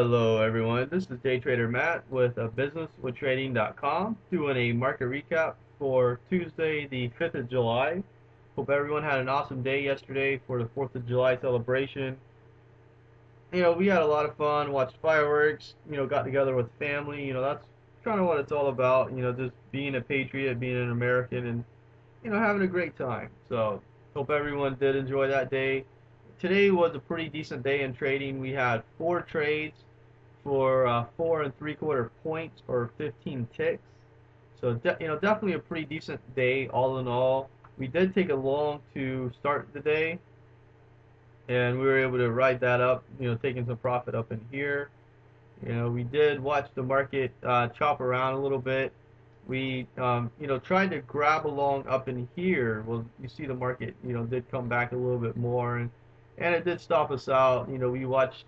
Hello everyone, this is Day Trader Matt with businesswithtrading.com doing a market recap for Tuesday the 5th of July. Hope everyone had an awesome day yesterday for the 4th of July celebration. We had a lot of fun, watched fireworks, got together with family. That's kind of what it's all about, just being a patriot, being an American, and having a great time. So hope everyone did enjoy that day. Today was a pretty decent day in trading. We had 4 trades for 4 3/4 points or 15 ticks. So definitely a pretty decent day all in all. We did take a long to start the day, and we were able to ride that up. Taking some profit up in here. We did watch the market chop around a little bit. We tried to grab along up in here. Well, you see the market did come back a little bit more, and it did stop us out. We watched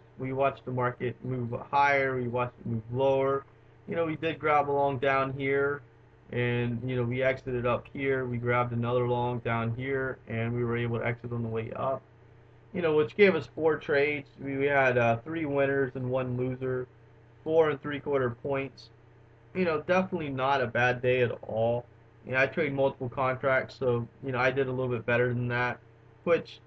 the market move higher. We watched it move lower. We did grab along down here, and we exited up here. We grabbed another long down here, and we were able to exit on the way up. Which gave us 4 trades. We had 3 winners and 1 loser, 4 3/4 points. Definitely not a bad day at all. I trade multiple contracts, so I did a little bit better than that, which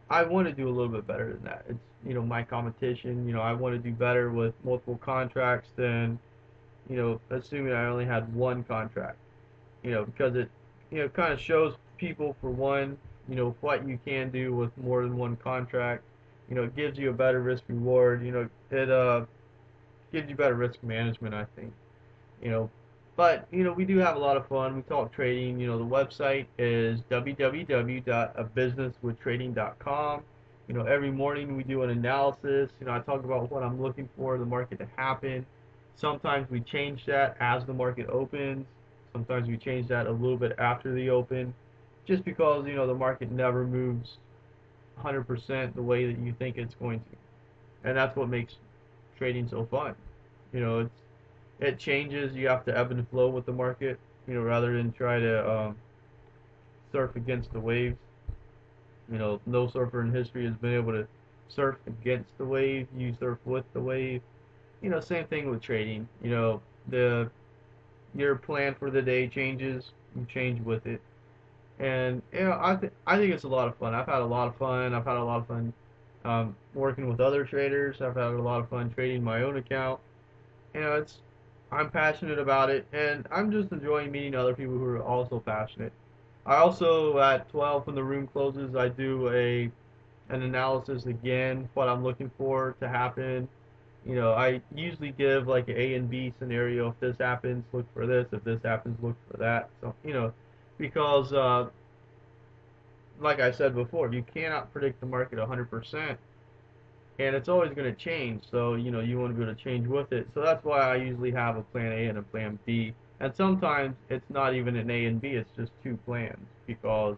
I want to do a little bit better than that. It's my competition. I want to do better with multiple contracts than assuming I only had one contract. Because it kind of shows people for one, what you can do with more than one contract. It gives you a better risk reward. It gives you better risk management, I think. you know. But we do have a lot of fun. We talk trading. The website is www.businesswithtrading.com. Every morning we do an analysis. I talk about what I'm looking for the market to happen. Sometimes we change that as the market opens. Sometimes we change that a little bit after the open, just because the market never moves 100% the way that you think it's going to, and that's what makes trading so fun. It changes. You have to ebb and flow with the market, rather than try to surf against the waves. No surfer in history has been able to surf against the wave. You surf with the wave. Same thing with trading. The your plan for the day changes. You change with it, and I think it's a lot of fun. I've had a lot of fun. I've had a lot of fun working with other traders. I've had a lot of fun trading my own account. It's I'm passionate about it, and I'm just enjoying meeting other people who are also passionate. I also, at 12 when the room closes, I do an analysis again, what I'm looking for to happen. I usually give like an A and B scenario. If this happens, look for this. If this happens, look for that. So, because like I said before, you cannot predict the market 100%, and it's always going to change. So you want to be able to change with it. So that's why I usually have a plan A and a plan B. And sometimes it's not even an A and B, it's just 2 plans, because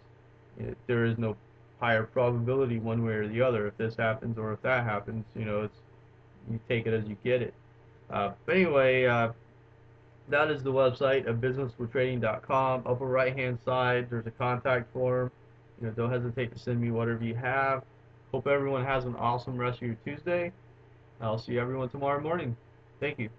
there is no higher probability one way or the other. If this happens or if that happens, it's you take it as you get it. But anyway, that is the website of businesswithtrading.com. Upper right hand side, there's a contact form. Don't hesitate to send me whatever you have. Hope everyone has an awesome rest of your Tuesday. I'll see everyone tomorrow morning. Thank you.